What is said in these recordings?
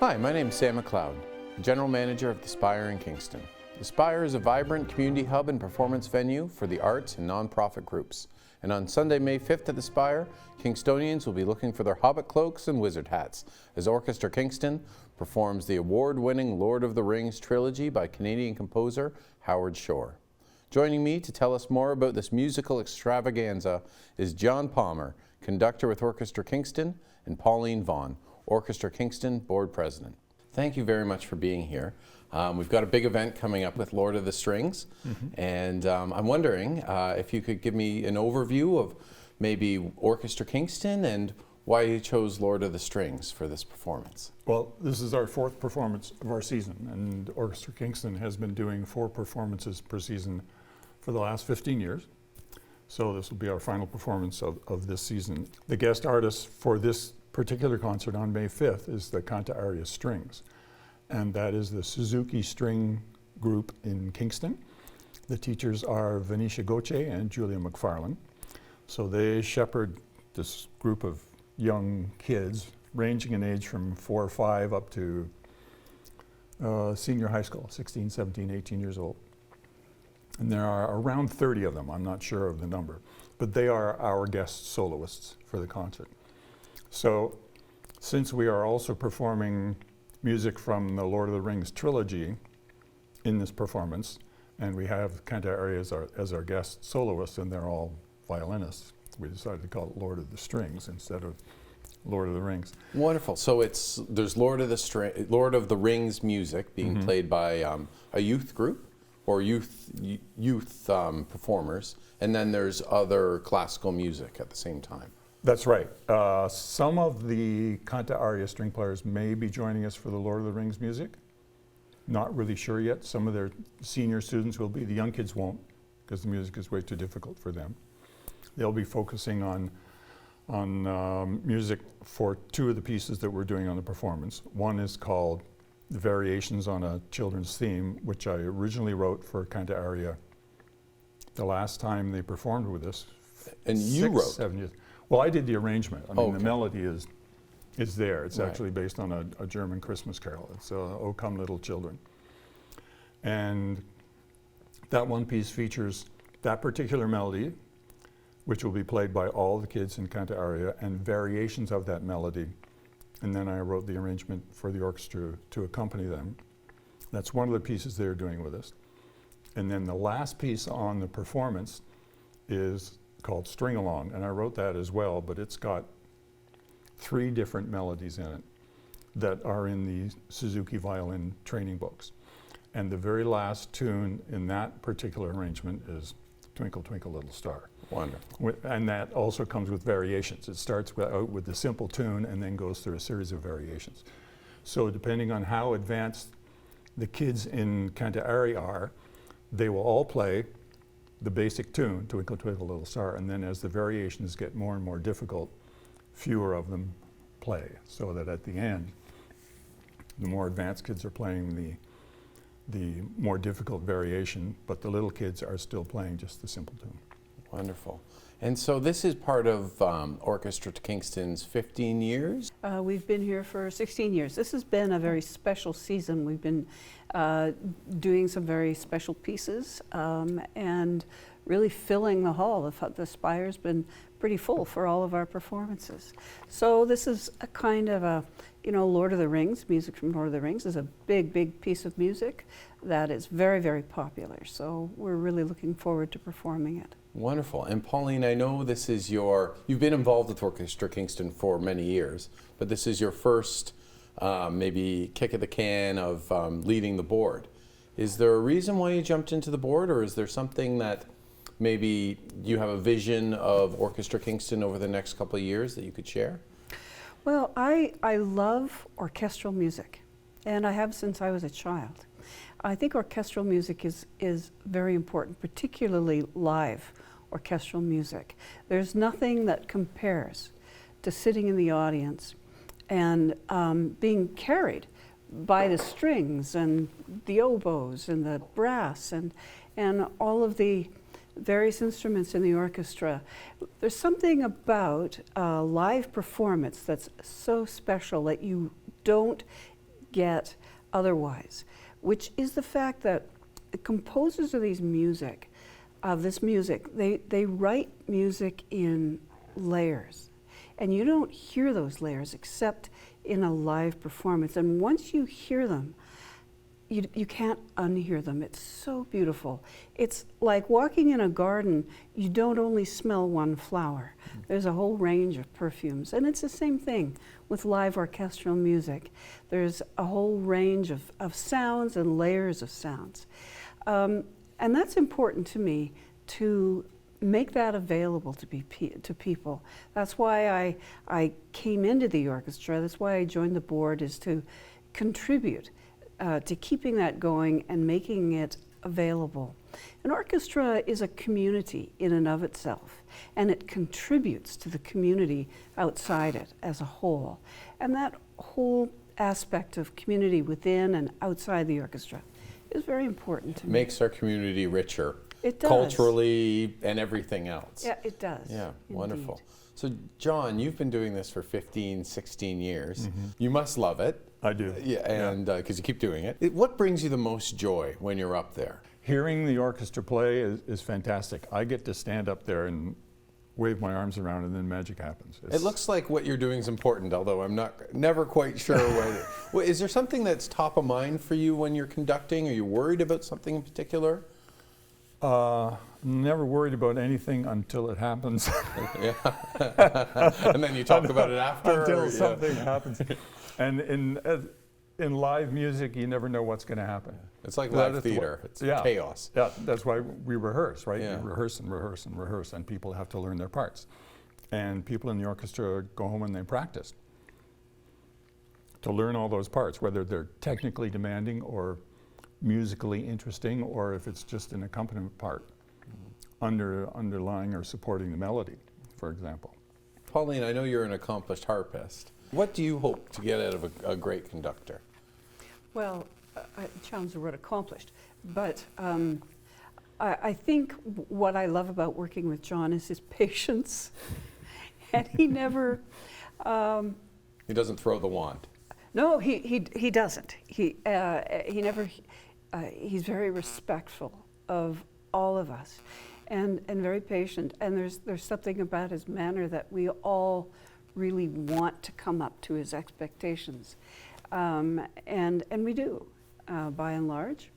Hi, my name is Sam McLeod, General Manager of the Spire in Kingston. The Spire is a vibrant community hub and performance venue for the arts and non-profit groups. And on Sunday, May 5th at the Spire, Kingstonians will be looking for their Hobbit cloaks and wizard hats as Orchestra Kingston performs the award-winning Lord of the Rings Trilogy by Canadian composer Howard Shore. Joining me to tell us more about this musical extravaganza is John Palmer, conductor with Orchestra Kingston, and Pauline Vaughn, Orchestra Kingston Board President. Thank you very much for being here. We've got a big event coming up with Lord of the Strings, and I'm wondering if you could give me an overview of maybe Orchestra Kingston and why you chose Lord of the Strings for this performance. Well, this is our fourth performance of our season, and Orchestra Kingston has been doing 4 performances per season for the last 15 years. So this will be our final performance of this season. The guest artist for this particular concert on May 5th is the Canta Aria Strings, and that is the Suzuki String Group in Kingston. The teachers are Venetia Goche and Julia McFarlane. So they shepherd this group of young kids ranging in age from 4 or 5 up to senior high school, 16, 17, 18 years old. And there are around 30 of them, I'm not sure of the number, but they are our guest soloists for the concert. So since we are also performing music from the Lord of the Rings trilogy in this performance, and we have Canta Aria as our guest soloists, and they're all violinists, we decided to call it Lord of the Strings instead of Lord of the Rings. Wonderful. So there's Lord of the Rings music being played by a youth group or youth performers, and then there's other classical music at the same time. That's right. Some of the Canta Aria string players may be joining us for the Lord of the Rings music. Not really sure yet. Some of their senior students will be. The young kids won't, because the music is way too difficult for them. They'll be focusing on music for 2 of the pieces that we're doing on the performance. One is called The Variations on a Children's Theme, which I originally wrote for Canta Aria the last time they performed with us. And you wrote? 7 years. Well, I did the arrangement. I mean, the melody is there. It's actually based on a German Christmas carol. It's O Come Little Children. And that one piece features that particular melody, which will be played by all the kids in Canta Aria, and variations of that melody. And then I wrote the arrangement for the orchestra to accompany them. That's one of the pieces they're doing with us. And then the last piece on the performance is called String Along, and I wrote that as well, but it's got 3 different melodies in it that are in the Suzuki violin training books. And the very last tune in that particular arrangement is Twinkle Twinkle Little Star. Wonderful. And that also comes with variations. It starts with the simple tune and then goes through a series of variations. So depending on how advanced the kids in Canta Aria are, they will all play the basic tune, Twinkle Twinkle Little Star, and then as the variations get more and more difficult, fewer of them play, so that at the end, the more advanced kids are playing the more difficult variation, but the little kids are still playing just the simple tune. Wonderful. And so this is part of Orchestra Kingston's 15 years? We've been here for 16 years. This has been a very special season. We've been doing some very special pieces and really filling the hall. The Spire's been pretty full for all of our performances. So this is a kind of a, Lord of the Rings, music from Lord of the Rings is a big, big piece of music that is very, very popular. So we're really looking forward to performing it. Wonderful. And Pauline, I know this is you've been involved with Orchestra Kingston for many years, but this is your first maybe kick of the can of leading the board. Is there a reason why you jumped into the board, or is there something that maybe you have a vision of Orchestra Kingston over the next couple of years that you could share? Well, I love orchestral music, and I have since I was a child. I think orchestral music is very important, particularly live orchestral music. There's nothing that compares to sitting in the audience and being carried by the strings and the oboes and the brass and all of the various instruments in the orchestra. There's something about a live performance that's so special that you don't get otherwise, which is the fact that the composers of this music, they write music in layers. And you don't hear those layers except in a live performance. And once you hear them, you can't unhear them. It's so beautiful. It's like walking in a garden. You don't only smell one flower. There's a whole range of perfumes. And it's the same thing with live orchestral music. There's a whole range of sounds and layers of sounds. And that's important to me, to make that available to people. That's why I came into the orchestra. That's why I joined the board, is to contribute to keeping that going and making it available. An orchestra is a community in and of itself, and it contributes to the community outside it as a whole. And that whole aspect of community within and outside the orchestra is very important to me. Makes our community richer. It does. Culturally and everything else. Yeah, it does. Yeah, indeed. wonderful. So, John, you've been doing this for 15, 16 years. You must love it. I do. Yeah, and because you keep doing it. What brings you the most joy when you're up there? Hearing the orchestra play is fantastic. I get to stand up there and wave my arms around, and then magic happens. It looks like what you're doing is important, although I'm never quite sure what. Well, is there something that's top of mind for you when you're conducting? Are you worried about something in particular? Never worried about anything until it happens. Yeah. And then you talk about it after? Until something happens. And in live music, you never know what's going to happen. It's like live theater. It's chaos. Yeah, that's why we rehearse, right? Yeah. You rehearse and rehearse and rehearse, and people have to learn their parts. And people in the orchestra go home and they practice to learn all those parts, whether they're technically demanding or musically interesting, or if it's just an accompaniment part underlying or supporting the melody, for example. Pauline, I know you're an accomplished harpist. What do you hope to get out of a great conductor? Well, I challenge the word accomplished, but I think what I love about working with John is his patience, and he never. He doesn't throw the wand. No, he doesn't. He never. He's very respectful of all of us, and very patient. And there's something about his manner that we all really want to come up to his expectations, and we do, by and large.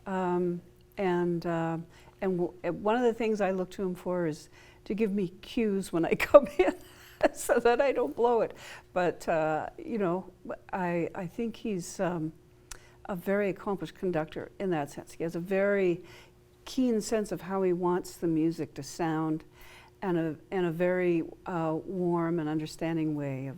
And one of the things I look to him for is to give me cues when I come in, so that I don't blow it. But you know, I think he's a very accomplished conductor in that sense. He has a very keen sense of how he wants the music to sound, and a very warm and understanding way of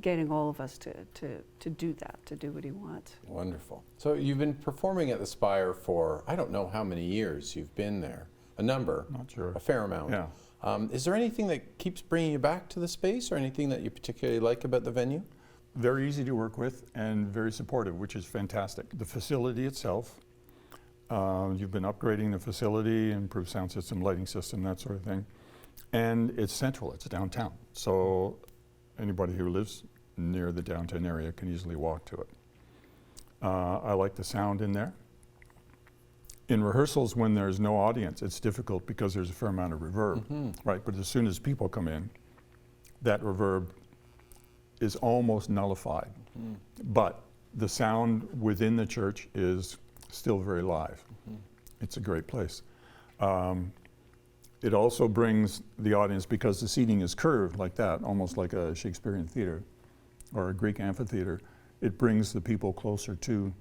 getting all of us to do that, to do what he wants. Wonderful. So you've been performing at the Spire for, I don't know how many years you've been there. A number. Not sure. A fair amount. Yeah. Is there anything that keeps bringing you back to the space, or anything that you particularly like about the venue? Very easy to work with and very supportive, which is fantastic. The facility itself, you've been upgrading the facility, improved sound system, lighting system, that sort of thing. And it's central, it's downtown. So anybody who lives near the downtown area can easily walk to it. I like the sound in there. In rehearsals, when there's no audience, it's difficult because there's a fair amount of reverb, right? But as soon as people come in, that reverb is almost nullified. But the sound within the church is still very live. It's a great place. It also brings the audience, because the seating is curved like that, almost like a Shakespearean theater or a Greek amphitheater. It brings the people closer to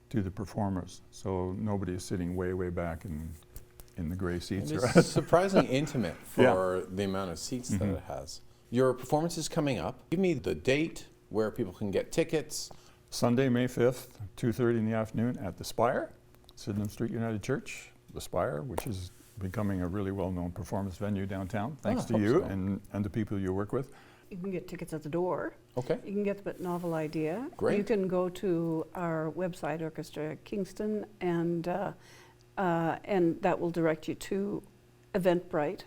the performers. So nobody is sitting way, way back in the gray seats. It's surprisingly intimate for the amount of seats that it has. Your performance is coming up. Give me the date, where people can get tickets. Sunday, May 5th, 2:30 in the afternoon at the Spire, Sydenham Street United Church, the Spire, which is becoming a really well-known performance venue downtown, thanks to you and the people you work with. You can get tickets at the door. Okay. You can get them at Novel Idea. Great. You can go to our website, Orchestra Kingston, and that will direct you to Eventbrite.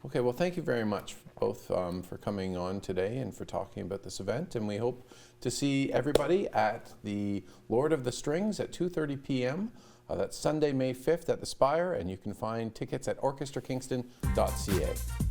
Okay, well, thank you very much both for coming on today and for talking about this event. And we hope to see everybody at the Lord of the Strings at 2:30 p.m. That's Sunday, May 5th at the Spire, and you can find tickets at orchestrakingston.ca.